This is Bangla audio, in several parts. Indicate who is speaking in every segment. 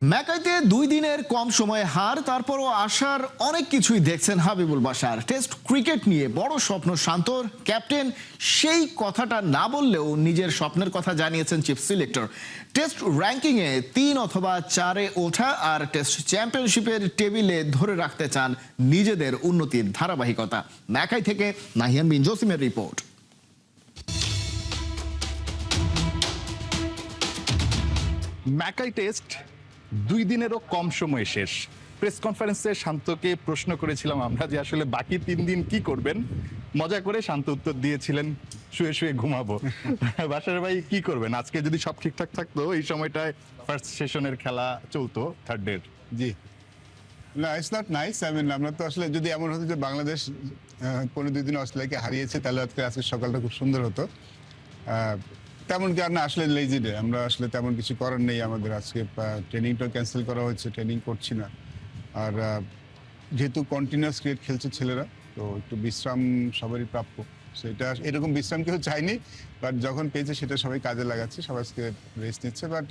Speaker 1: ম্যাকাইতে 2 দিনের কম সময়ে হার, তারপরও আশার অনেক কিছুই দেখছেন হাবিবুল বাশার। টেস্ট ক্রিকেট নিয়ে বড় স্বপ্ন শান্তর। ক্যাপ্টেন সেই কথাটা না বললেও নিজের স্বপ্নের কথা জানিয়েছেন চিফ সিলেক্টর। টেস্ট র্যাঙ্কিংয়ে 3 অথবা 4-এ ওঠা আর টেস্ট চ্যাম্পিয়নশিপের টেবিলে ধরে রাখতে চান নিজেদের উন্নতির ধারাবাহিকতা। ম্যাকাই থেকে নাহিয়ান বিন জসিমের রিপোর্ট।
Speaker 2: ম্যাকাই টেস্ট 2 দিনেরও কম সময়ে শেষ। প্রেস কনফারেন্সে শান্তকে প্রশ্ন করেছিলাম আমরা যে আসলে বাকি 3 দিন কি করবেন। মজা করে শান্ত উত্তর দিয়েছিলেন, শুয়ে শুয়ে ঘুমাবো। বাশার ভাই কি করবেন আজকে যদি সব ঠিকঠাক থাকতো? এই সময়টায় ফার্স্ট সেশনের খেলা চলতো, থার্ড ডে।
Speaker 3: জি না, ইটস নট নাইস। আমরা তো আসলে যদি এমন হতো যে বাংলাদেশ 15 দিন অস্ট্রেলিয়াকে হারিয়েছে, তাহলে আজকে সকালটা খুব সুন্দর হতো। তেমন কি আর না, আসলে লেজি ডে, আমরা আসলে তেমন কিছু করার নেই আমাদের। আজকে ট্রেনিংটা ক্যান্সেল করা হয়েছে, ট্রেনিং করছি না। আর যেহেতু কন্টিনিউয়াস ক্রিকেট খেলছে ছেলেরা, তো একটু বিশ্রাম সবারই প্রাপ্য। সেটা এরকম বিশ্রাম কেউ চায়নি, বাট যখন পেয়েছে সেটা সবাই কাজে লাগাচ্ছে, সবাই আজকে রেস্ট নিচ্ছে। But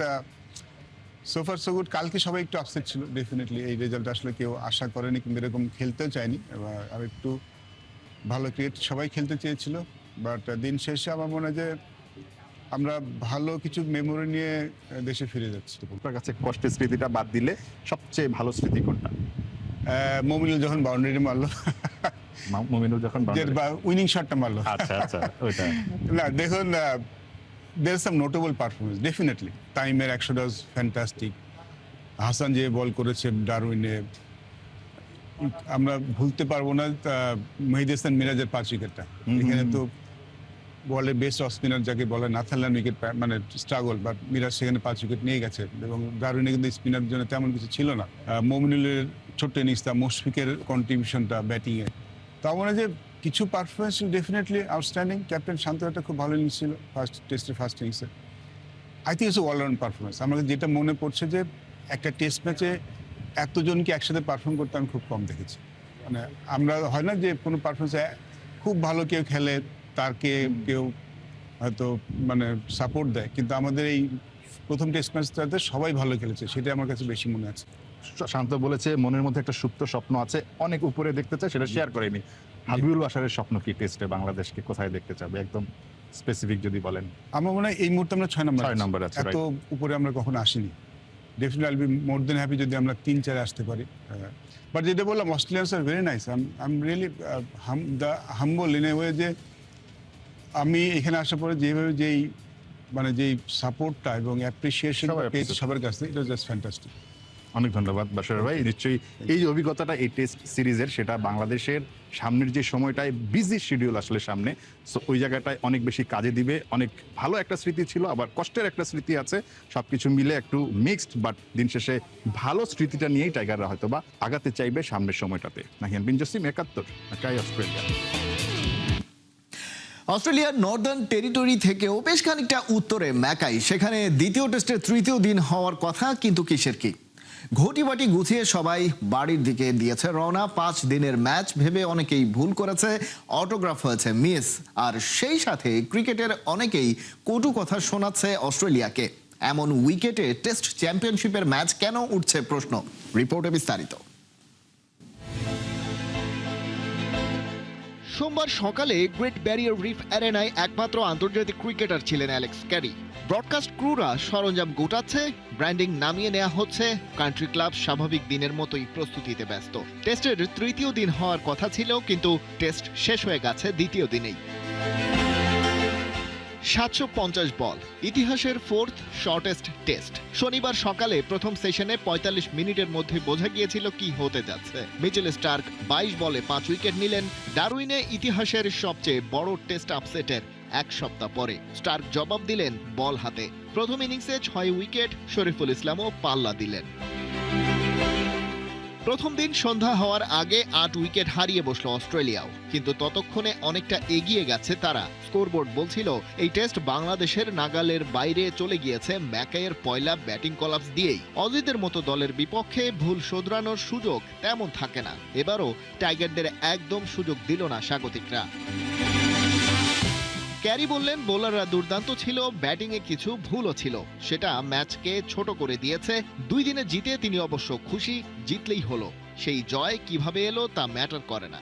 Speaker 3: so far so good. কালকে সবাই একটু আপসেট ছিল, ডেফিনেটলি এই রেজাল্ট আসলে কেউ আশা করেনি, কিন্তু এরকম খেলতেও চায়নি। আর একটু ভালো ক্রিকেট সবাই খেলতে চেয়েছিল। বাট দিন শেষে আমার মনে হয় যে আমরা ভালো কিছু মেমোরি নিয়ে দেশে ফিরে যাচ্ছি।
Speaker 2: আপনার কাছে কষ্টের স্মৃতিটা বাদ দিলে সবচেয়ে ভালো স্মৃতি কোনটা?
Speaker 3: মমিনুল যখন বাউন্ডারি মারলো,
Speaker 2: মুমিনুল যখন
Speaker 3: উইনিং শটটা মারলো।
Speaker 2: আচ্ছা আচ্ছা, ওইটা
Speaker 3: না দেখুন, there is some notable performance, definitely. টাইমের 100 was fantastic. হাসান যে বল করেছে ডারউইনে, আমরা ভুলতে পারবো না। মেহেদী হাসান মিরাজের 5 উইকেটটা, এখানে তো বলের বেস্ট অফ স্পিনার যাকে বলে, নাথানল্যান্ড উইকেট মানে স্ট্রাগল, বাট মিরাজ সেখানে 5 উইকেট নিয়ে গেছে। এবং ডারউইনে কিন্তু স্পিনার জন্য তেমন কিছু ছিল না। মমিনুলের ছোট্ট ইনিংসটা, মুশফিকের কন্ট্রিবিউশনটা ব্যাটিংয়ে, তো আমার মনে হয় যে কিছু performance definitely outstanding. Captain Shanto একটা খুব ভালো ইনিংস ছিল ফার্স্ট ইনিংসে। I think it's all round performance. আমাকে যেটা মনে পড়ছে যে একটা টেস্ট ম্যাচে এতজনকে একসাথে পারফর্ম করতে আমি খুব কম দেখেছি। মানে আমরা হয় না যে কোনো পারফরমেন্সে খুব ভালো কেউ খেলে, তারকে কেউ হয়তো মানে সাপোর্ট দেয়, কিন্তু আমাদের এই প্রথম টেস্ট ম্যাচটাতে সবাই ভালো খেলেছে, সেটা আমার কাছে বেশি মনে আছে।
Speaker 2: শান্ত বলেছে মনের মধ্যে একটা সুপ্ত স্বপ্ন আছে, অনেক উপরে দেখতে চায়, সেটা শেয়ার করেনি। হাবিবুল বাশারের স্বপ্ন কি টেস্টে বাংলাদেশকে কোথায় দেখতে চাবে, একদম স্পেসিফিক যদি বলেন?
Speaker 3: আমার মনে হয় এই মুহূর্তে আমরা 6 নম্বর
Speaker 2: আছে,
Speaker 3: এত উপরে আমরা কখনো আসিনি। ডেফিনেটলি আইল বি মোর দেন হ্যাপি যদি আমরা 3-4 আসতে পারি। বাট যেটা বললাম, Australians are very nice. I am really humble in a way যে আমি এখানে আসার পরে যেভাবে যেই সাপোর্টটা এবং অ্যাপ্রিসিয়েশন পেয়েছি সবার কাছ থেকে, ইট ওয়াজ জাস্ট ফ্যান্টাস্টিক।
Speaker 2: অনেক ধন্যবাদ বাশার ভাই। নিশ্চয়ই এই অভিজ্ঞতাটা এই টেস্ট সিরিজের, সেটা বাংলাদেশের সামনের যে সময়টায় বিজি শিডিউল আসলে সামনে, সো ওই জায়গাটায় অনেক বেশি কাজে দিবে। অনেক ভালো একটা স্মৃতি ছিল, আবার কষ্টের একটা স্মৃতি আছে, সবকিছু মিলে একটু মিক্সড, বাট দিন শেষে ভালো স্মৃতিটা নিয়েই টাইগাররা হয়তো বা আগাতে চাইবে সামনের সময়টাতে। নাহিয়ান বিন জসিম, 71, ঢাকায়, অস্ট্রেলিয়া।
Speaker 1: অস্ট্রেলিয়ার নর্দার্ন টেরিটরি থেকেও বেশ খানিকটা উত্তরে ম্যাকাই, সেখানে দ্বিতীয় টেস্টের তৃতীয় দিন হওয়ার কথা, কিন্তু কিসের কি। ঘটিবাটি গুছিয়ে সবাই বাড়ির দিকে দিয়েছে রওনা। 5 দিনের ম্যাচ ভেবে অনেকেই ভুল করেছে, অটোগ্রাফ হয়েছে মিস, আর সেই সাথে ক্রিকেটের অনেকেই কটু কথা শোনাচ্ছে অস্ট্রেলিয়াকে। এমন উইকেটে টেস্ট চ্যাম্পিয়নশিপের ম্যাচ কেন উঠছে প্রশ্ন। রিপোর্টে বিস্তারিত।
Speaker 4: সোমবার সকালে গ্রেট ব্যারিয়ার রিফ অ্যারেনায় একমাত্র আন্তর্জাতিক ক্রিকেটার ছিলেন অ্যালেক্স ক্যারি। ব্রডকাস্ট ক্রুরা সরঞ্জাম গোটাচ্ছে, ব্র্যান্ডিং নামিয়ে নেওয়া হচ্ছে, কান্ট্রি ক্লাব স্বাভাবিক দিনের মতোই প্রস্তুতিতে ব্যস্ত। টেস্টের তৃতীয় দিন হওয়ার কথা ছিল, কিন্তু টেস্ট শেষ হয়ে গেছে দ্বিতীয় দিনেই। 750 বল, ইতিহাসের 4th শর্টেস্ট টেস্ট। শনিবার সকালে প্রথম সেশনে 45 মিনিটের মধ্যে বোঝা গিয়েছিল কি হতে যাচ্ছে। মিচেল স্টার্ক 22 বলে 5 উইকেট নিলেন। ডারউইনে ইতিহাসের সবচেয়ে বড় টেস্ট আপসেটের 1 সপ্তাহ পরে স্টার্ক জবাব দিলেন বল হাতে। প্রথম ইনিংসে 6 উইকেট, শরীফুল ইসলামও পাল্লা দিলেন। প্রথম দিন সন্ধ্যা হওয়ার আগে 8 উইকেট হারিয়ে বসল অস্ট্রেলিয়াও, কিন্তু ততক্ষণে অনেকটা এগিয়ে গেছে তারা। স্কোরবোর্ড বলছিল এই টেস্ট বাংলাদেশের নাগালের বাইরে চলে গিয়েছে ম্যাকাইয়ের পয়লা ব্যাটিং কলাপস দিয়েই। অজিতের মতো দলের বিপক্ষে ভুল শোধরানোর সুযোগ তেমন থাকে না। এবারও টাইগারদের একদম সুযোগ দিল না স্বাগতিকরা। ক্যারি বললেন, বোলাররা দুর্দান্ত ছিল, ব্যাটিংয়ে কিছু ভুলও ছিল, সেটা ম্যাচকে ছোট করে দিয়েছে। 2 দিনে জিতে তিনি অবশ্য খুশি, জিতলেই হলো। সেই জয় কিভাবে এলো তা ম্যাটার করে না।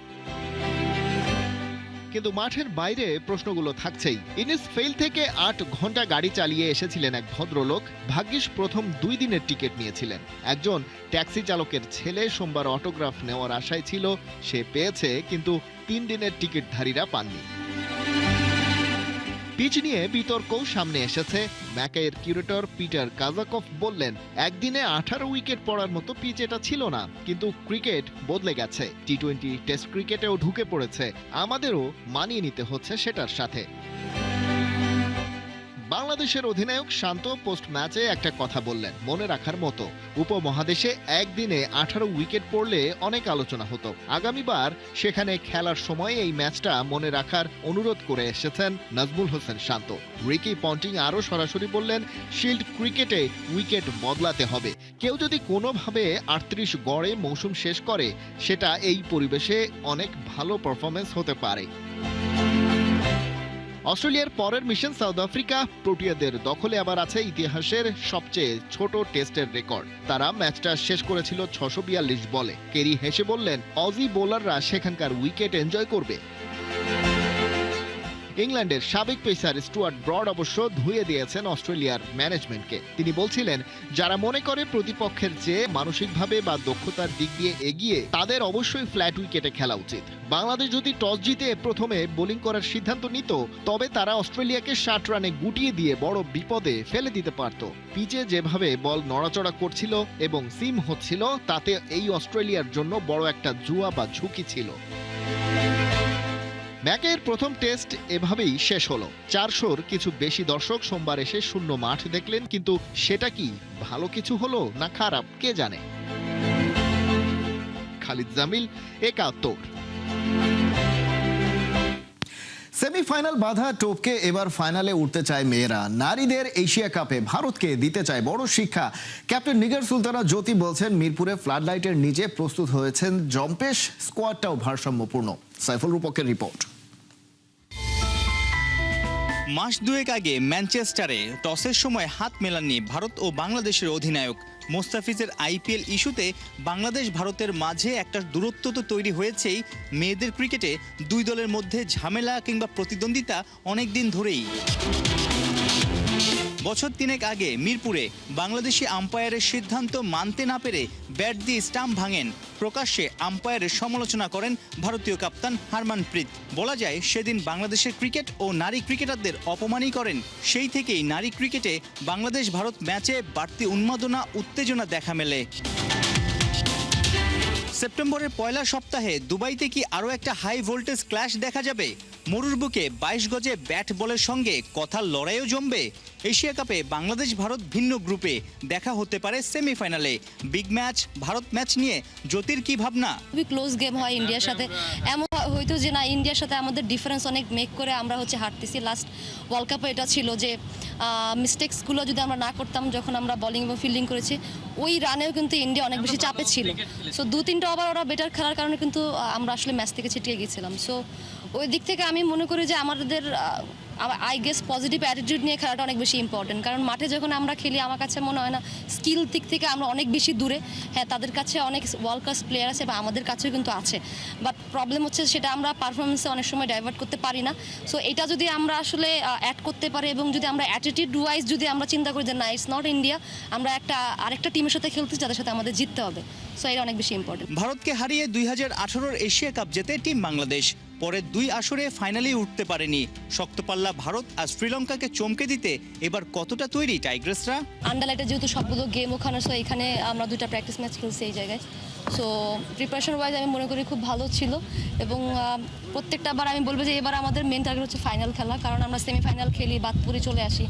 Speaker 4: কিন্তু মাঠের বাইরে প্রশ্নগুলো থাকছেই। ইনিস ফেইল থেকে 8 ঘন্টা গাড়ি চালিয়ে এসেছিলেন এক ভদ্রলোক। ভাগ্যিস প্রথম 2 দিনের টিকিট নিয়েছিলেন। একজন ট্যাক্সি চালকের ছেলে সোমবার অটোগ্রাফ নেওয়ার আশায় ছিল, সে পেয়েছে, কিন্তু 3 দিনের টিকিটধারীরা পাননি। পিচ নিয়ে বিতর্কও সামনে এসেছে। ম্যাকাইয়ের কিউরেটর পিটার কাজাকভ বললেন, একদিনে 18 উইকেট পড়ার মতো পিচ এটা ছিল না, কিন্তু ক্রিকেট বদলে গেছে। টি-20 টেস্ট ক্রিকেটেও ঢুকে পড়েছে, আমাদেরও মানিয়ে নিতে হচ্ছে সেটার সাথে। বাংলাদেশের অধিনায়ক শান্ত পোস্ট ম্যাচে একটা কথা বললেন, মনে রাখার মতো। উপমহাদেশে একদিনে 18 উইকেট পড়লে অনেক আলোচনা হতো। আগামীবার সেখানে খেলার সময় এই ম্যাচটা মনে রাখার অনুরোধ করে এসেছেন নাজমুল হোসেন শান্ত। রিকি পন্টিং আরও সরাসরি বললেন, শিল্ড ক্রিকেটে উইকেট বদলাতে হবে। কেউ যদি কোনোভাবে 38 গড়ে মৌসুম শেষ করে, সেটা এই পরিবেশে অনেক ভালো পারফরমেন্স হতে পারে। অস্ট্রেলিয়ার পরের মিশন সাউথ আফ্রিকা। প্রোটিয়াদের দখলে আবার আছে ইতিহাসের সবচেয়ে ছোট টেস্টের রেকর্ড। তারা ম্যাচটা শেষ করেছিল 642 বলে। কেরি হেসে বললেন, অজি বোলাররা সেখানকার উইকেট এনজয় করবে। ইংল্যান্ডের সাবেক পেসার স্টুয়ার্ট ব্রড অবশ্য ধুয়ে দিয়েছেন অস্ট্রেলিয়ার ম্যানেজমেন্টকে। তিনি বলছিলেন, যারা মনে করে প্রতিপক্ষের চেয়ে মানসিকভাবে বা দক্ষতার দিক দিয়ে এগিয়ে, তাদের অবশ্যই ফ্ল্যাট উইকেটে খেলা উচিত। বাংলাদেশ যদি টস জিতে প্রথমে বোলিং করার সিদ্ধান্ত নিত, তবে তারা অস্ট্রেলিয়াকে 60 রানে গুটিয়ে দিয়ে বড় বিপদে ফেলে দিতে পারত। পিচে যেভাবে বল নড়াচড়া করছিল এবং সিম হচ্ছিল, তাতে এই অস্ট্রেলিয়ার জন্য বড় একটা জুয়া বা ঝুঁকি ছিল। ম্যাকের প্রথম টেস্ট এভাবেই শেষ হলো। 400-র কিছু বেশি দর্শক সোমবার এসে শূন্য মাঠ দেখলেন, কিন্তু সেটা কি ভালো কিছু হলো না খারাপ, কে জানে। খালিদ জামিল, একাত্তর।
Speaker 1: সেমিফাইনাল বাধা টপকে এবার ফাইনালে উঠতে চায় মেয়েরা। নারীদের এশিয়া কাপে ভারতকে দিতে চায় বড় শিক্ষা। ক্যাপ্টেন নিগার সুলতানা জ্যোতি বলছেন, মিরপুরে ফ্লাড লাইটের নিচে প্রস্তুত হয়েছেন জম্পেশ, স্কোয়াডটাও ভারসাম্যপূর্ণ। সাইফুল রূপকের রিপোর্ট।
Speaker 5: মাস দুয়েক আগে ম্যানচেস্টারে টসের সময় হাত মেলাননি ভারত ও বাংলাদেশের অধিনায়ক। মোস্তাফিজের আইপিএল ইস্যুতে বাংলাদেশ ভারতের মাঝে একটা দূরত্ব তো তৈরি হয়েছেই, মেয়েদের ক্রিকেটে দুই দলের মধ্যে ঝামেলা কিংবা প্রতিদ্বন্দ্বিতা অনেক দিন ধরেই। বছর 3 আগে মিরপুরে বাংলাদেশি আম্পায়ারের সিদ্ধান্ত মানতে না পেরে ব্যাট দিয়ে স্টাম্প ভাঙেন। প্রকাশ্যে আম্পায়ারের সমালোচনা করেন ভারতীয় কাপ্তান হারমানপ্রীত। বলা যায় সেদিন বাংলাদেশের ক্রিকেট ও নারী ক্রিকেটারদের অপমানই করেন। সেই থেকেই নারী ক্রিকেটে বাংলাদেশ ভারত ম্যাচে বাড়তি উন্মাদনা উত্তেজনা দেখা মেলে। সেপ্টেম্বরের পয়লা সপ্তাহে দুবাইতে কি আরও একটা হাই ভোল্টেজ ক্ল্যাশ দেখা যাবে? মরুর বুকে 22 গজে ব্যাট বলের সঙ্গে কথার লড়াইও জমবে। এশিয়া কাপে বাংলাদেশ ভারত ভিন্ন গ্রুপে, দেখা হতে পারে সেমিফাইনালে। বিগ ম্যাচ, ভারত ম্যাচ নিয়ে জ্যোতির কি ভাবনা?
Speaker 6: খুবই ক্লোজ গেম হয় ইন্ডিয়ার সাথে। এমন হয়তো যে না, ইন্ডিয়ার সাথে আমাদের ডিফারেন্স অনেক মেক করে আমরা হারতেছি। লাস্ট ওয়ার্ল্ড কাপে এটা ছিল যে মিস্টেক্সগুলো যদি আমরা না করতাম, যখন আমরা বোলিং এবং ফিল্ডিং করেছি, ওই রানেও কিন্তু ইন্ডিয়া অনেক বেশি চাপে ছিল। সো 2-3টা ওভার ওরা বেটার খেলার কারণে কিন্তু আমরা আসলে ম্যাচ থেকে ছিটিয়ে গিয়েছিলাম। সো ওই দিক থেকে আমি মনে করি যে আমাদের আই গেস পজিটিভ অ্যাটিটিউড নিয়ে খেলাটা অনেক বেশি ইম্পর্টেন্ট। কারণ মাঠে যখন আমরা খেলি, আমার কাছে মনে হয় না স্কিল দিক থেকে আমরা অনেক বেশি দূরে। হ্যাঁ, তাদের কাছে অনেক ওয়ার্ল্ড ক্লাস প্লেয়ার আছে বা আমাদের কাছেও কিন্তু আছে, বাট প্রবলেম হচ্ছে সেটা আমরা পারফরমেন্সে অনেক সময় ডাইভার্ট করতে পারি না। সো এটা যদি আমরা আসলে অ্যাড করতে পারি এবং যদি আমরা অ্যাটিটিউড ওয়াইজ যদি আমরা চিন্তা করি যে না, ইটস নট ইন্ডিয়া, আমরা আরেকটা টিমের সাথে খেলতেছি যাদের সাথে আমাদের জিততে হবে। সো এটা অনেক বেশি ইম্পর্টেন্ট।
Speaker 5: ভারতকে হারিয়ে 2018-র এশিয়া কাপ জেতে টিম বাংলাদেশ। পরের 2 আসরে ফাইনালেই উঠতে পারেনি। শক্ত পাল্লা ভারত আর শ্রীলঙ্কাকে চমকে দিতে এবার কতটা তৈরি টাইগ্রেসরা?
Speaker 6: আন্ডারলাইটে যেহেতু সবগুলো গেম ওখানে, সো এখানে আমরা 2টা প্র্যাকটিস ম্যাচ খেলছি এই জায়গায়। সো প্রিপারেশন ওয়াইজ আমি মনে করি খুব ভালো ছিল এবং প্রত্যেকটা বার আমি বলবো যে এবার আমাদের মেন টার্গেট হচ্ছে ফাইনাল খেলা। কারণ আমরা সেমিফাইনাল খেলি, বাদপুরে চলে আসি,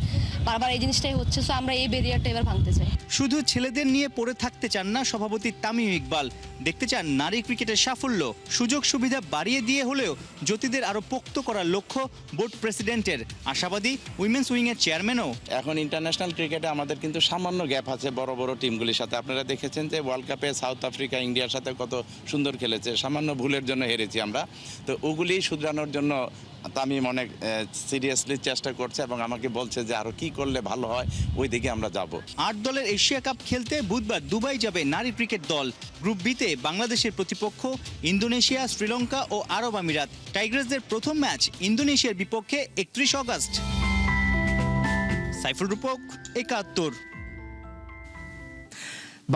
Speaker 6: বারবার এই জিনিসটাই হচ্ছে। সো আমরা এই ব্যারিয়ারটা এবার ভাঙতে চাই।
Speaker 5: শুধু ছেলেদের নিয়ে পড়ে থাকতে চান না সভাপতি তামিম ইকবাল, দেখতে চান নারী ক্রিকেটের সাফল্য। সুযোগ সুবিধা বাড়িয়ে দিয়ে হলেও জ্যোতিদের আরও পোক্ত করার লক্ষ্য বোর্ড প্রেসিডেন্টের। আশাবাদী উইমেন্স উইংয়ের চেয়ারম্যানও।
Speaker 7: এখন ইন্টারন্যাশনাল ক্রিকেটে আমাদের কিন্তু সামান্য গ্যাপ আছে বড় বড় টিমগুলির সাথে। আপনারা দেখেছেন যে ওয়ার্ল্ড কাপে সাউথ আফ্রিকা ইন্ডিয়ার সাথে কত সুন্দর খেলেছে, সামান্য ভুলের জন্য হেরেছি আমরা। তো ওগুলি শুধরানোর জন্য তামিম অনেক সিরিয়াসলি চেষ্টা করছে এবং আমাকে বলছে যে আরো কি করলে ভালো হয় ওই দিকে আমরা যাব।
Speaker 5: 8 দলের এশিয়া কাপ খেলতে বুধবার দুবাই যাবে নারী ক্রিকেট দল। গ্রুপ বিতে বাংলাদেশের প্রতিপক্ষ ইন্দোনেশিয়া, শ্রীলঙ্কা ও আরব আমিরাত। টাইগার্সদের প্রথম ম্যাচ ইন্দোনেশিয়ার বিপক্ষে 31 অগস্ট। সাইফুল রূপক, 71।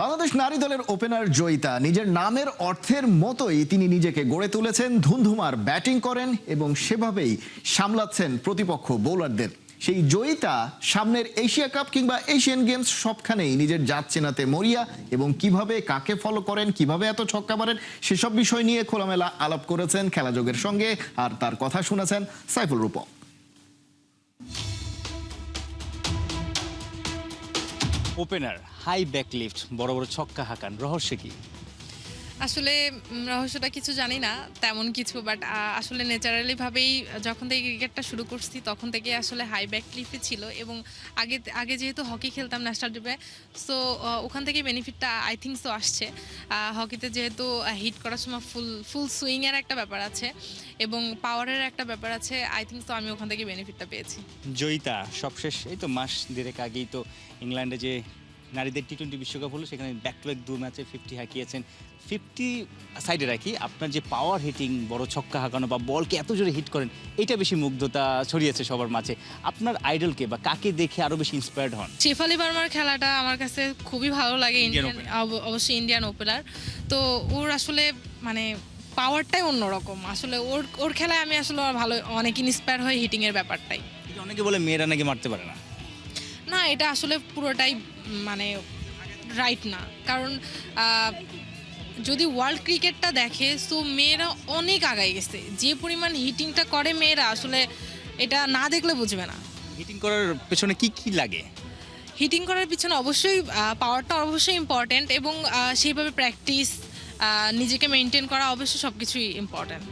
Speaker 1: বাংলাদেশ নারী দলের ওপেনার জয়িতা নিজের নামের অর্থের মতোই তিনি নিজেকে গড়ে তুলেছেন। ধুমধুমার ব্যাটিং করেন এবং সেভাবেই সামলাচ্ছেন প্রতিপক্ষ বোলারদের। সেই জয়িতা সামনের এশিয়া কাপ কিংবা এশিয়ান গেমস সবখানেই নিজের জাত চেনাতে মরিয়া এবং কিভাবে কাকে ফলো করেন, কিভাবে এত ছক্কা মারেন সেসব বিষয় নিয়ে খোলামেলা আলাপ করেছেন খেলাযোগের সঙ্গে, আর তার কথা শুনেছেন সাইফুল রূপক।
Speaker 5: ওপেনার, হাই ব্যাকলিফট, বড় বড় ছক্কা হাঁকান, রহস্য কি?
Speaker 8: আসলে রহস্যটা কিছু জানি না তেমন কিছু, বাট আসলে ন্যাচারালি ভাবেই যখন থেকে ক্রিকেটটা শুরু করছি তখন থেকে আসলে হাই ব্যাক ক্লিফে ছিল, এবং আগে যেহেতু হকি খেলতাম ন্যাশনাল টিমে, সো ওখান থেকে বেনিফিটটা আই থিঙ্ক সো আসছে। হকিতে যেহেতু হিট করার সময় ফুল সুইংয়ের একটা ব্যাপার আছে এবং পাওয়ারের একটা ব্যাপার আছে, আই থিঙ্ক সো আমি ওখান থেকে বেনিফিটটা পেয়েছি।
Speaker 5: জয়িতা সবশেষ এই তো মাস দেড়েক আগেই তো ইংল্যান্ডে যে নারীদের টি-20 বিশ্বকাপ হলো, সেখানে ব্যাক টু ব্যাক 2 ম্যাচে 50 হাঁকিয়েছেন। 50 সাইডে রাখি, আপনার যে পাওয়ার হিটিং, বড় ছক্কা হাঁকানো বা বলকে এত জোরে হিট করেন, এটা বেশি মুগ্ধতা ছড়িয়েছে সবার মাঝে। আপনার আইডলকে বা কাকে দেখে আরো বেশি ইন্সপায়ার্ড হন?
Speaker 8: শেফালি বার্মার খেলাটা আমার কাছে খুবই ভালো লাগে,
Speaker 5: Indian
Speaker 8: অবশ্যই ইন্ডিয়ান ওপেনার। তো ওর আসলে মানে পাওয়ারটাই অন্যরকম। আসলে ওর খেলায় আমি আসলে ভালো অনেক ইন্সপায়ার হই হিটিংয়ের ব্যাপারটাই।
Speaker 5: অনেকে বলে মেয়েরা নাকি মারতে পারে না।
Speaker 8: না, এটা আসলে পুরোটাই মানে রাইট না, কারণ যদি ওয়ার্ল্ড ক্রিকেটটা দেখে সো মেয়েরা অনেক আগায় গেছে। যে পরিমাণ হিটিংটা করে মেয়েরা, আসলে এটা না দেখলে বুঝবে না।
Speaker 5: হিটিং করার পেছনে কি কি লাগে?
Speaker 8: হিটিং করার পিছনে অবশ্যই পাওয়ারটা অবশ্যই ইম্পর্ট্যান্ট, এবং সেইভাবে প্র্যাকটিস, নিজেকে মেনটেন করা, অবশ্যই সব কিছুই ইম্পর্ট্যান্ট।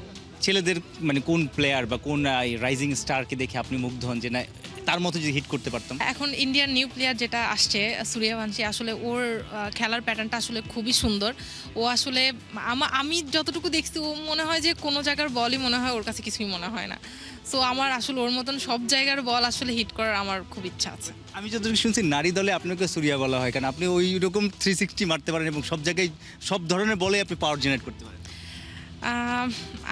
Speaker 5: ছেলেদের মানে কোন প্লেয়ার বা কোন রাইজিং স্টারকে দেখে আপনি মুগ্ধ হন যে না তার মতো যদি হিট করতে পারতাম?
Speaker 8: এখন ইন্ডিয়ান নিউ প্লেয়ার যেটা আসছে সূর্যবংশী, আসলে ওর খেলার প্যাটার্নটা আসলে খুবই সুন্দর। ও আসলে আমি যতটুকু দেখছি, ও মনে হয় যে কোনো জায়গার বলই মনে হয় ওর কাছে কিছুই মনে হয় না। সো আমার আসলে ওর মতন সব জায়গার বল আসলে হিট করার আমার খুব ইচ্ছা আছে।
Speaker 5: আমি যতটুকু শুনছি নারী দলে আপনাকে সূর্যা বলা হয়, কারণ আপনি ওই রকম 360 মারতে পারেন এবং সব জায়গায় সব ধরনের বলে আপনি পাওয়ার জেনারেট করতে পারেন।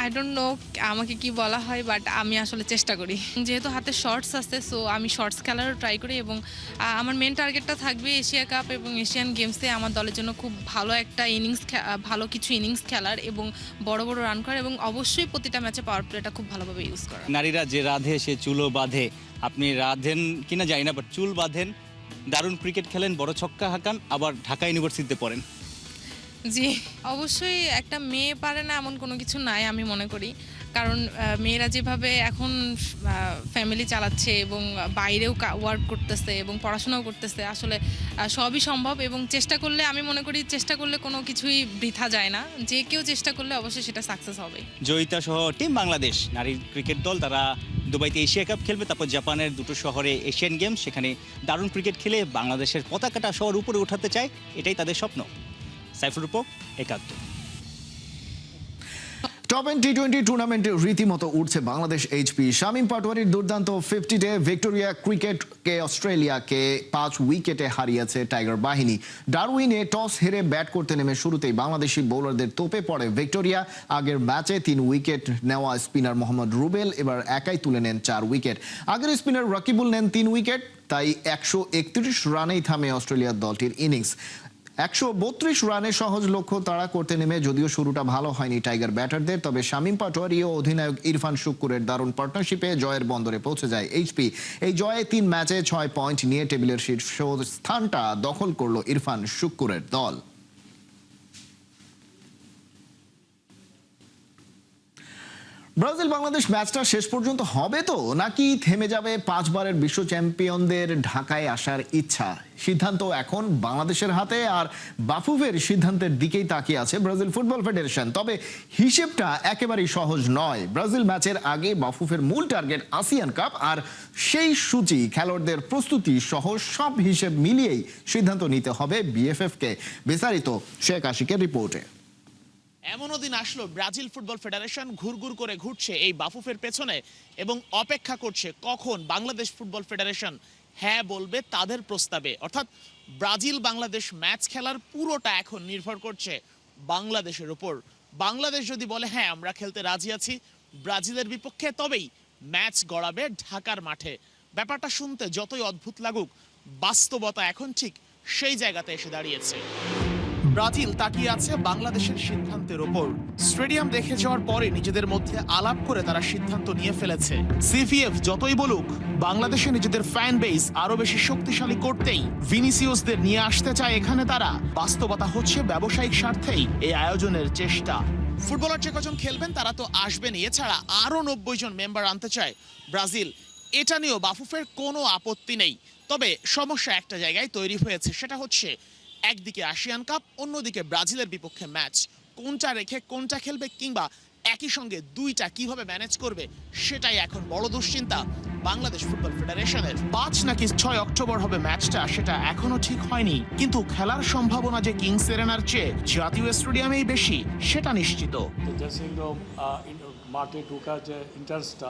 Speaker 8: আই ডোন্ট নো আমাকে কি বলা হয়, বাট আমি আসলে চেষ্টা করি। যেহেতু হাতে শর্টস আছে, সো আমি শর্টস খেলারও ট্রাই করি, এবং আমার মেন টার্গেটটা থাকবে এশিয়া কাপ এবং এশিয়ান গেমসে আমার দলের জন্য খুব ভালো একটা ভালো কিছু ইনিংস খেলার এবং বড় বড় রান করার, এবং অবশ্যই প্রতিটা ম্যাচে পাওয়ার প্লেটা খুব ভালোভাবে ইউজ করা।
Speaker 5: নারীরা যে রাধে সে চুলও বাঁধে, আপনি রাধেন কিনা জানি না, বাট চুল বাঁধেন, দারুণ ক্রিকেট খেলেন, বড় ছক্কা হাঁকান, আবার ঢাকা ইউনিভার্সিটিতে পড়েন।
Speaker 8: জি, অবশ্যই একটা মেয়ে পারে না এমন কোনো কিছু নাই আমি মনে করি, কারণ মেয়েরা যেভাবে এখন ফ্যামিলি চালাচ্ছে এবং বাইরেও ওয়ার্ক করতেছে এবং পড়াশোনাও করতেছে, আসলে সবই সম্ভব, এবং চেষ্টা করলে আমি মনে করি চেষ্টা করলে কোনো কিছুই বৃথা যায় না। যে কেউ চেষ্টা করলে অবশ্যই সেটা সাকসেস হবে।
Speaker 5: জয়িতা সহ টিম বাংলাদেশ নারী ক্রিকেট দল, তারা দুবাইতে এশিয়া কাপ খেলবে, তারপর জাপানের 2টো শহরে এশিয়ান গেমস, সেখানে দারুণ ক্রিকেট খেলে বাংলাদেশের পতাকাটা সবার উপরে উঠাতে চায়, এটাই তাদের স্বপ্ন। সাইফুল রূপক, 71।
Speaker 1: টপ এন্ড টি-20 টুর্নামেন্টে রীতিমতো উঠছে বাংলাদেশ এইচপি। শামীম পাটোয়ারির দুর্দান্ত 50-তে ভিক্টোরিয়া ক্রিকেটকে অস্ট্রেলিয়াকে 5 উইকেটে হারিয়েছে টাইগার বাহিনী। ডারউইনে টস হেরে ব্যাট করতে নেমে শুরুতেই বাংলাদেশি বোলারদের তোপে পড়ে ভিক্টোরিয়া। আগের ম্যাচে 3 উইকেট নেওয়া স্পিনার মোহাম্মদ রুবেল এবার একাই তুলে নেন 4 উইকেট। আগের স্পিনার রাকিবুল নেন 3 উইকেট। তাই 131 রানেই থামে অস্ট্রেলিয়ার দলটির ইনিংস। 132 রানে সহজ লক্ষ্য তাড়া করতে নেমে যদিও শুরুটা ভালো হয়নি টাইগার ব্যাটারদের, তবে শামীম পাটোয়ারি ও অধিনায়ক ইরফান শুক্কুরের দারুণ পার্টনারশিপে জয়ের বন্দরে পৌঁছে যায় এইচপি। এই জয়ে 3 ম্যাচে 6 পয়েন্ট নিয়ে টেবিলের শীর্ষ স্থানটা দখল করলো ইরফান শুক্কুরের দল। ব্রাজিল বাংলাদেশ ম্যাচটা শেষ পর্যন্ত হবে তো, নাকি থেমে যাবে 5 বারের বিশ্ব চ্যাম্পিয়নদের ঢাকায় আসার ইচ্ছা? সিদ্ধান্ত এখন বাংলাদেশের হাতে, আর বাফুফের সিদ্ধান্তের দিকেই তাকিয়ে আছে ব্রাজিল ফুটবল ফেডারেশন। তবে হিসেবটা একেবারেই সহজ নয়। ব্রাজিল ম্যাচের আগে বাফুফের মূল টার্গেট আসিয়ান কাপ, আর সেই সূচি, খেলোয়াড়দের প্রস্তুতি সহ সব হিসেব মিলিয়েই সিদ্ধান্ত নিতে হবে বিএফএফকে। বিস্তারিত শেখ আশিকের রিপোর্টে।
Speaker 9: এমনও দিন আসলো ব্রাজিল ফুটবল ফেডারেশন ঘুরঘুর করে ঘুরছে এই বাফুফের পেছনে এবং অপেক্ষা করছে কখন বাংলাদেশ ফুটবল ফেডারেশন হ্যাঁ বলবে তাদের প্রস্তাবে। অর্থাৎ ব্রাজিল বাংলাদেশ ম্যাচ খেলার পুরোটা এখন নির্ভর করছে বাংলাদেশের উপর। বাংলাদেশ যদি বলে হ্যাঁ আমরা খেলতে রাজি আছি ব্রাজিলের বিপক্ষে, তবেই ম্যাচ গড়াবে ঢাকার মাঠে। ব্যাপারটা শুনতে যতই অদ্ভুত লাগুক, বাস্তবতা এখন ঠিক সেই জায়গাতে এসে দাঁড়িয়েছে। ব্রাজিল তাকিয়ে আছে বাংলাদেশের সিদ্ধান্তের ওপর। স্টেডিয়াম দেখে যাওয়ার পরে নিজেদের মধ্যে আলাপ করে তারা সিদ্ধান্ত নিয়ে ফেলেছে। সিভিএফ যতই বলুক বাংলাদেশে নিজেদের ফ্যান বেস আরো বেশি শক্তিশালী করতেই ভিনিসিয়াসদের নিয়ে আসতে চায় এখানে তারা। বাস্তবতা হচ্ছে ব্যবসায়িক স্বার্থেই এই আয়োজনের চেষ্টা। ফুটবলার যে কজন খেলবেন তারা তো আসবেনই, এছাড়া আরো 90 জন মেম্বার আনতে চায় ব্রাজিল। এটা নিয়েও বাফুফের কোনো আপত্তি নেই। তবে সমস্যা একটা জায়গায় তৈরি হয়েছে, সেটা হচ্ছে একদিকে এশিয়ান কাপ, অন্যদিকে ব্রাজিলের বিপক্ষে ম্যাচ। কোনটা রেখে কোনটা খেলবে, কিংবা একই সঙ্গে দুইটা কিভাবে ম্যানেজ করবে, সেটাই এখন বড় দুশ্চিন্তা বাংলাদেশ ফুটবল ফেডারেশনের। 5 নাকি 6 অক্টোবর হবে ম্যাচটা, সেটা এখনো ঠিক হয়নি, কিন্তু খেলার সম্ভাবনা যে কিংস এরেনার চেয়ে জাতীয় স্টেডিয়ামেই বেশি সেটা নিশ্চিত।
Speaker 10: মাঠে ঢোকার যে ইন্টারেস্টটা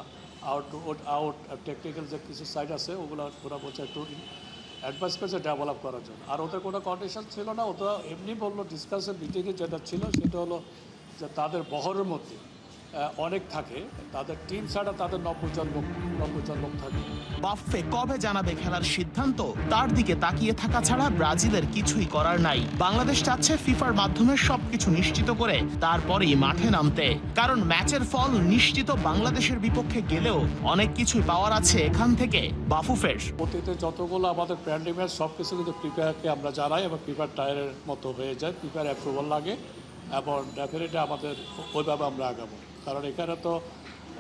Speaker 10: আউট টেকনিক্যাল যে কিছু সাইড আছে ওগুলো ওরা বলছে একটু অ্যাডভাইস করেছে ডেভেলপ করার জন্য। আর ওদের কোনো কন্ডিশন ছিল না, ওটা এমনি বললো ডিসকাসের মিটিংয়ে যেটা ছিল সেটা হলো যে তাদের বহরের মধ্যে অনেক থাকে, তাদের টিম ছাড়া তাদের 90 জন লোক থাকে।
Speaker 9: বাফে কবে জানাবে খেলার সিদ্ধান্ত, তার দিকে তাকিয়ে থাকা ছাড়া ব্রাজিলের কিছুই করার নাই। বাংলাদেশ চাচ্ছে ফিফার মাধ্যমে সবকিছু নিশ্চিত করে তারপরেই মাঠে নামতে, কারণ ম্যাচের ফল নিশ্চিত বাংলাদেশের বিপক্ষে গেলেও অনেক কিছুই পাওয়ার আছে এখান থেকে বাফুফের।
Speaker 10: অতীতে যতগুলো আমাদের ফ্রেন্ডলি ম্যাচ সব কিছু কিন্তু প্রিপেয়ারকে আমরা জানাই এবং প্রিপেয়ার টায়ারের মতো হয়ে যায়, প্রিপেয়ার অ্যাপ্রুভাল লাগে এবং ডেফিনেটলি আমাদের ওইভাবে আমরা আগাবো। কারণ এখানে তো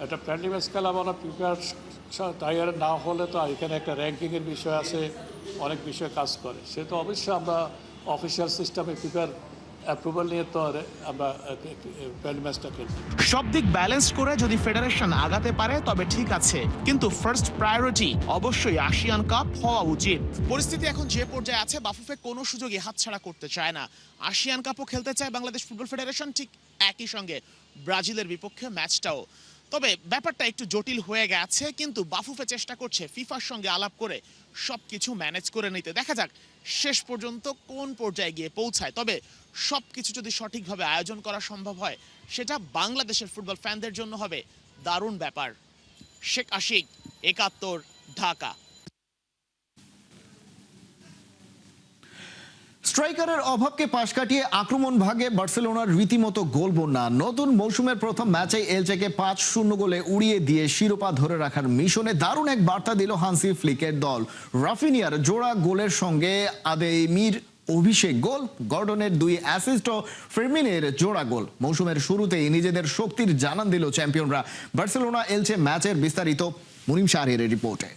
Speaker 10: একটা ফ্রেন্ডলি ম্যাচ খেলা মানে প্রিপেয়ার টায়ার না হলে তো এখানে একটা র্যাঙ্কিংয়ের বিষয় আছে, অনেক বিষয় কাজ করে। সে তো অবশ্যই আমরা অফিসিয়াল সিস্টেমে প্রিপেয়ার অ্যাপ্রুভাল নিয়ে তো আমরা ফ্রেন্ডলি ম্যাচটা খেলি।
Speaker 9: সব দিক ব্যালেন্স করে যদি ফেডারেশন আগাতে পারে তবে ঠিক আছে, কিন্তু ফার্স্ট প্রায়োরিটি অবশ্যই এশিয়ান কাপ হওয়া উচিত। পরিস্থিতি এখন যে পর্যায়ে আছে বাফুফে কোনো সুযোগই হাতছাড়া করতে চায় না। এশিয়ান কাপও খেলতে চায় বাংলাদেশ ফুটবল ফেডারেশন, ঠিক একই সঙ্গে ব্রাজিলের বিপক্ষে ম্যাচটাও। তবে ব্যাপারটা একটু জটিল হয়ে গেছে, কিন্তু বাফুফে চেষ্টা করছে ফিফার সঙ্গে আলাপ করে সবকিছু ম্যানেজ করে নিতে। দেখা যাক শেষ পর্যন্ত কোন পর্যায়ে গিয়ে পৌঁছায়। তবে সবকিছু যদি সঠিকভাবে আয়োজন করা সম্ভব হয় সেটা বাংলাদেশের ফুটবল ফ্যানদের জন্য হবে দারুণ ব্যাপার। শেখ আশিক, ৭১, ঢাকা।
Speaker 1: স্ট্রাইকারের অভাবকে পাশ কাটিয়ে আক্রমণ ভাগে বার্সেলোনার রীতিমতো গোল বন্যা। নতুন মৌসুমের প্রথম ম্যাচে এলচেকে 5-0 গোলে উড়িয়ে দিয়ে শিরোপা ধরে রাখার মিশনে দারুণ এক বার্তা দিল হান্সি ফ্লিকের দল। রাফিনিয়ার জোড়া গোলের সঙ্গে আদেমির অভিষেক গোল, গর্ডনের 2 অ্যাসিস্ট ও ফেরমিনের জোড়া গোল মৌসুমের শুরুতেই নিজেদের শক্তির জানান দিল চ্যাম্পিয়নরা। বার্সেলোনা এলচে ম্যাচের বিস্তারিত মুনিম শাহরিয়ার রিপোর্টে।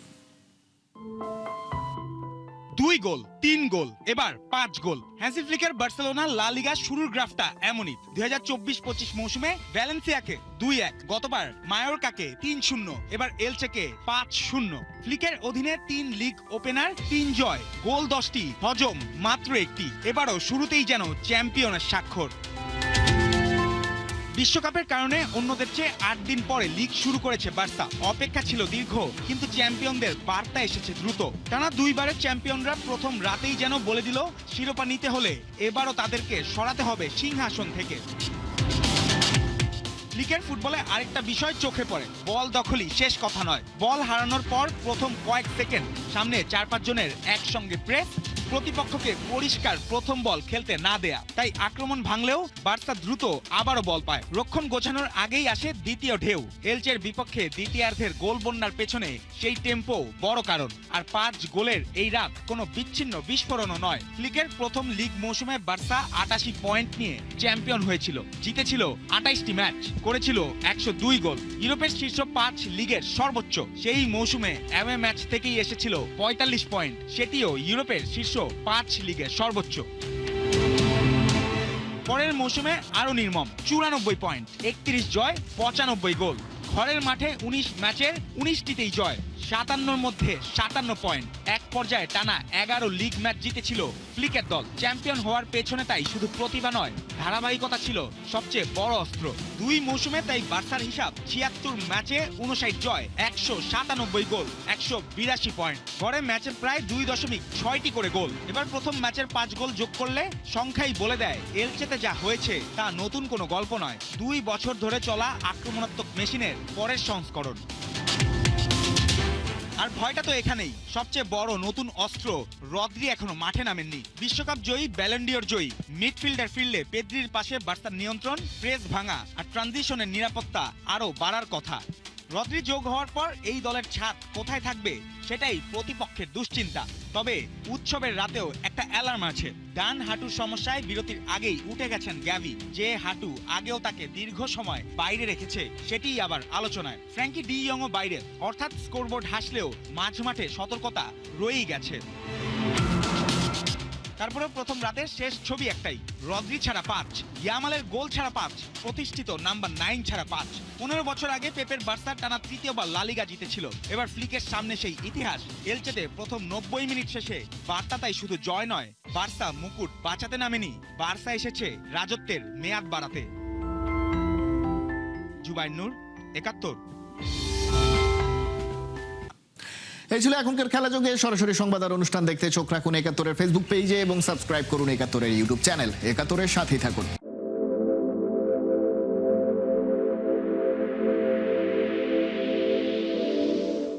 Speaker 11: 2 গোল, 3 গোল, এবার 5 গোল। হ্যান্সি ফ্লিকের বার্সেলোনা লা লিগা শুরুর গ্রাফটা এমনই। 2024-25 মৌসুমে ভ্যালেন্সিয়াকে 2-1, গতবার মায়োরকাকে 3-0, এবার এলচেকে 5-0। ফ্লিকের অধীনে 3 লিগ ওপেনার, 3 জয়, গোল 10টি, হজম মাত্র 1টি। এবারও শুরুতেই যেন চ্যাম্পিয়নের স্বাক্ষর। বিশ্বকাপের কারণে অন্যদের চেয়ে 8 দিন পরে লিগ শুরু করেছে বার্সা। অপেক্ষা ছিল দীর্ঘ, কিন্তু চ্যাম্পিয়নদের বার্তা এসেছে দ্রুত। টানা 2 বারের চ্যাম্পিয়নরা প্রথম রাতেই যেন বলে দিল শিরোপা নিতে হলে এবারও তাদেরকে সরাতে হবে সিংহাসন থেকে। লিগের ফুটবলে আরেকটা বিষয় চোখে পড়ে, বল দখলই শেষ কথা নয়। বল হারানোর পর প্রথম কয়েক সেকেন্ড সামনে 4-5 জনের একসঙ্গে প্রেস, প্রতিপক্ষকে পরিষ্কার প্রথম বল খেলতে না দেয়া। তাই আক্রমণ ভাঙলেও বার্সা দ্রুত আবারও বল পায়। রক্ষণ গোছানোর আগেই আসে দ্বিতীয় ঢেউ। এলচের বিপক্ষে দ্বিতীয়ার্ধের গোল বন্যার পেছনে সেই টেম্পো বড় কারণ। আর 5 গোলের এই রাত কোনো বিচ্ছিন্ন বিস্ফোরণও নয়। লিগের প্রথম লিগ মৌসুমে বার্সা 88 পয়েন্ট নিয়ে চ্যাম্পিয়ন হয়েছিল, জিতেছিল 28টি ম্যাচ, করেছিল 102 গোল। ইউরোপের শীর্ষ 5 লিগের সর্বোচ্চ। সেই মৌসুমে অ্যাওয়ে ম্যাচ থেকেই এসেছিল 45 পয়েন্ট, সেটিও ইউরোপের শীর্ষ 5 লিগের সর্বোচ্চ। পরের মৌসুমে আরো নির্মম 94 পয়েন্ট, 31 জয়, 95 গোল। ঘরের মাঠে ১৯ ম্যাচের ১৯টিতেই জয়, ৫৭র মধ্যে ৫৭ পয়েন্ট। এক পর্যায়ে টানা ১১ লিগ ম্যাচ জিতেছিল ফ্লিকের দল। চ্যাম্পিয়ন হওয়ার পেছনে তাই শুধু প্রতিভা নয়, ধারাবাহিকতা ছিল সবচেয়ে বড় অস্ত্র। ২ মৌসুমে তাই বার্সার হিসাব ৭৬ ম্যাচে ৫৯ জয়, ১৯৭ গোল, ১৮২ পয়েন্ট। গড়ে ম্যাচে প্রায় ২.৬টি করে গোল। এবার প্রথম ম্যাচের ৫ গোল যোগ করলে সংখ্যাই বলে দেয় এলচেতে যা হয়েছে তা নতুন কোনো গল্প নয়, ২ বছর ধরে চলা আক্রমণাত্মক মেশিনের পরের সংস্করণ। আর ভয়টা তো এখানেই, সবচেয়ে বড় নতুন অস্ত্র রদ্রি এখনো মাঠে নামেননি। বিশ্বকাপ জয়ী, ব্যালন ডি'র জয়ী মিডফিল্ডার ফিল্ডে পেদ্রির পাশে বার্সার নিয়ন্ত্রণ, প্রেস ভাঙা আর ট্রানজিশনের নিরাপত্তা আরও বাড়ার কথা। রদ্রি যোগ হওয়ার পর এই দলের ছাদ কোথায় থাকবে সেটাই প্রতিপক্ষের দুশ্চিন্তা। তবে উৎসবের রাতেও একটা অ্যালার্ম আছে। ডান হাঁটুর সমস্যায় বিরতির আগেই উঠে গেছেন গ্যাভি। যে হাঁটু আগেও তাকে দীর্ঘ সময় বাইরে রেখেছে সেটিই আবার আলোচনায়। ফ্র্যাঙ্কি ডি ইয়ংও বাইরে, অর্থাৎ স্কোরবোর্ড হাসলেও মাঝ মাঠে সতর্কতা রয়েই গেছে। তারপরে প্রথম রাতের শেষ ছবি একটাই, রদ্রি ছাড়া ৫, ইয়ামালের গোল ছাড়া ৫, প্রতিষ্ঠিত নাম্বার ৯ ছাড়া ৫। ১৫ বছর আগে পেপের বার্সা টানা তৃতীয়বার লা লিগা জিতেছিল। এবার ফ্লিকের সামনে সেই ইতিহাস। এলচেতে প্রথম ৯০ মিনিট শেষে বার্তা তাই শুধু জয় নয়, বার্সা মুকুট বাঁচাতে নামেনি, বার্সা এসেছে রাজত্বের মেয়াদ বাড়াতে। জুবাইর নূর, ৭১।
Speaker 1: এই ছিল এখনকার খেলা যোগে। সরাসরি সংবাদ আর অনুষ্ঠান দেখতে চোখ রাখুন ৭১-এর ফেসবুক পেজে এবং সাবস্ক্রাইব করুন ৭১-এর ইউটিউব চ্যানেল। ৭১-এর সাথেই থাকুন।